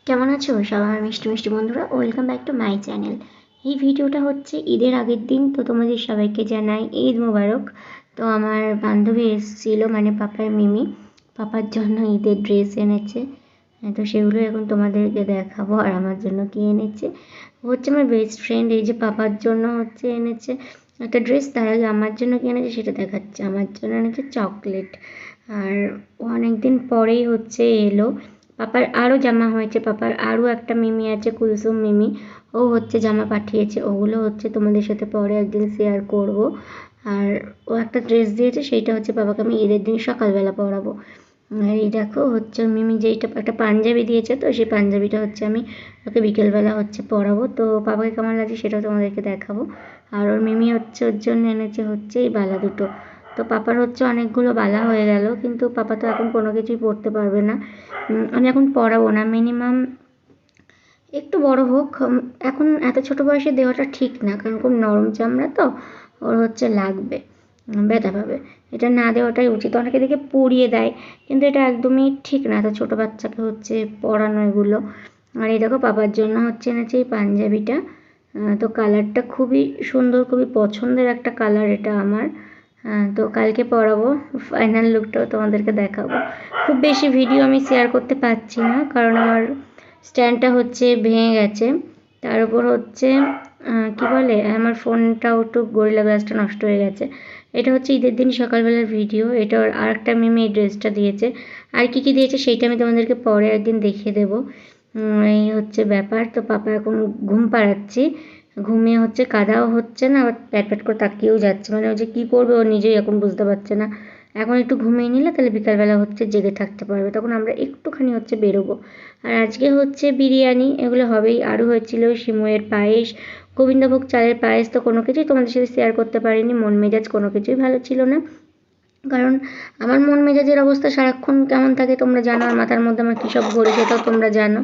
কেমন আছো সবাই মিষ্টি মিষ্টি বন্ধুরা? Welcome back to my channel. এই ভিডিওটা হচ্ছে ঈদের আগের দিন, তো তোমাদের সবাইকে জানাই ঈদ মোবারক। তো আমার বান্ধবী এসেছিল, মানে পাপার মিমি, পাপার জন্য ঈদের ড্রেস এনেছে। তো সেগুলো এখন তোমাদেরকে দেখাবো। আর আমার জন্য কি এনেছে হচ্ছে আমার বেস্ট ফ্রেন্ড, এই যে পাপার জন্য হচ্ছে এনেছে একটা ড্রেস, তার আগে আমার জন্য কি এনেছে সেটা দেখাচ্ছে। আমার জন্য এনেছে চকলেট। আর অনেক দিন পরেই হচ্ছে এলো। পাপার আরও জামা হয়েছে, পাপার আরও একটা মিমি আছে, কুলসুম মিমি, ও হচ্ছে জামা পাঠিয়েছে। ওগুলো হচ্ছে তোমাদের সাথে পরে একদিন শেয়ার করব। আর ও একটা ড্রেস দিয়েছে, সেইটা হচ্ছে বাবাকে আমি ঈদের দিন সকালবেলা পরাবো। আর এই দেখো হচ্ছে মিমি যেইটা একটা পাঞ্জাবি দিয়েছে, তো সেই পাঞ্জাবিটা হচ্ছে আমি ওকে বিকেলবেলা হচ্ছে পরাবো। তো বাবাকে কেমন লাগছে সেটাও তোমাদেরকে দেখাবো। আর ওর মিমি হচ্ছে ওর জন্য এনেছে হচ্ছে এই বালা দুটো। তো পাপার হচ্ছে অনেকগুলো বালা হয়ে গেল, কিন্তু পাপা তো এখন কোনো কিছুই পরতে পারবে না। আমি এখন পরাবো না, মিনিমাম একটু বড় হোক। এখন এত ছোট বয়সে দেওয়াটা ঠিক না, কারণ খুব নরম চামড়া তো, ওর হচ্ছে লাগবে, ব্যথা পাবে। এটা না দেওয়াটাই উচিত। অনেকে দেখে পরিয়ে দেয়, কিন্তু এটা একদমই ঠিক না এত ছোটো বাচ্চাকে হচ্ছে পরানো এগুলো। আর এই দেখো পাপার জন্য হচ্ছে এনেছে এই পাঞ্জাবিটা। তো কালারটা খুবই সুন্দর, খুবই পছন্দের একটা কালার এটা আমার। তো কালকে পরাবো, ফাইনাল লুকটাও তোমাদেরকে দেখাবো। খুব বেশি ভিডিও আমি শেয়ার করতে পারছি না, কারণ আমার স্ট্যান্ডটা হচ্ছে ভেঙে গেছে। তার উপর হচ্ছে কী বলে, আমার ফোনটাও একটু গরিলা গ্লাসটা নষ্ট হয়ে গেছে। এটা হচ্ছে ঈদের দিন সকালবেলার ভিডিও। এটা আর একটা মিমি এই ড্রেসটা দিয়েছে। আর কী কী দিয়েছে সেইটা আমি তোমাদেরকে পরে একদিন দেখিয়ে দেবো। এই হচ্ছে ব্যাপার। তো পাপা এখন ঘুম পাড়াচ্ছি, ঘুমিয়ে হচ্ছে কাদাও হচ্ছে না, আবার প্যাট প্যাট করে তাকিয়েও যাচ্ছে, মানে ও যে কী করবে ও নিজেই এখন বুঝতে পারছে না। এখন একটু ঘুমিয়ে নিলে তাহলে বিকালবেলা হচ্ছে জেগে থাকতে পারবে, তখন আমরা একটুখানি হচ্ছে বেরোবো। আর আজকে হচ্ছে বিরিয়ানি, এগুলো হবেই। আরও হয়েছিল সিমুয়ের পায়েস, গোবিন্দভোগ চালের পায়েস। তো কোনো কিছুই তোমাদের সাথে শেয়ার করতে পারিনি, মন মেজাজ কোনো কিছুই ভালো ছিল না। কারণ আমার মন মেজাজের অবস্থা সারাক্ষণ কেমন থাকে তোমরা জানো, আর মাথার মধ্যে আমার কী সব ঘুরে সেটাও তোমরা জানো।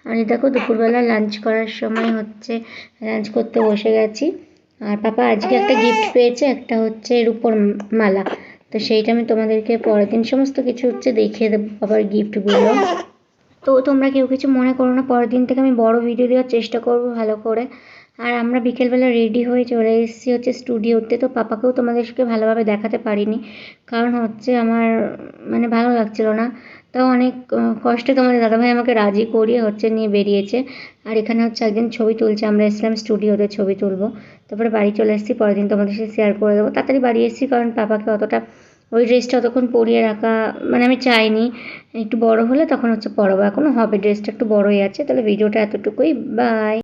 আর এই দেখো দুপুরবেলা লাঞ্চ করার সময় হচ্ছে লাঞ্চ করতে বসে গেছি। আর পাপা আজকে একটা গিফট পেয়েছে, একটা হচ্ছে রূপোর মালা। তো সেইটা আমি তোমাদেরকে পরের দিন সমস্ত কিছু হচ্ছে দেখিয়ে দেবো পাপার গিফটগুলো। তো তোমরা কেউ কিছু মনে করো না, পরের দিন থেকে আমি বড় ভিডিও দেওয়ার চেষ্টা করবো ভালো করে। আর আমরা বিকেলবেলা রেডি হয়ে চলে এসেছি হচ্ছে স্টুডিওতে। তো পাপাকেও তোমাদেরকে ভালোভাবে দেখাতে পারিনি, কারণ হচ্ছে আমার মানে ভালো লাগছিল না। তাও অনেক কষ্টে তোমাদের দাদাভাই আমাকে রাজি করিয়ে হচ্ছে নিয়ে বেরিয়েছে। আর এখানে হচ্ছে একদিন ছবি তুলছে, আমরা এসেছিলাম স্টুডিওতে ছবি তুলবো। তারপরে বাড়ি চলে এসেছি, পরের দিন তোমাদের সাথে শেয়ার করে দেবো। তাড়াতাড়ি বাড়ি এসেছি, কারণ পাপাকে অতটা ওই ড্রেসটা অতক্ষণ পরিয়ে রাখা মানে আমি চাইনি। একটু বড় হলে তখন হচ্ছে পরাবো, এখনও হবে, ড্রেসটা একটু বড়ই আছে। তাহলে ভিডিওটা এতটুকুই, বাই।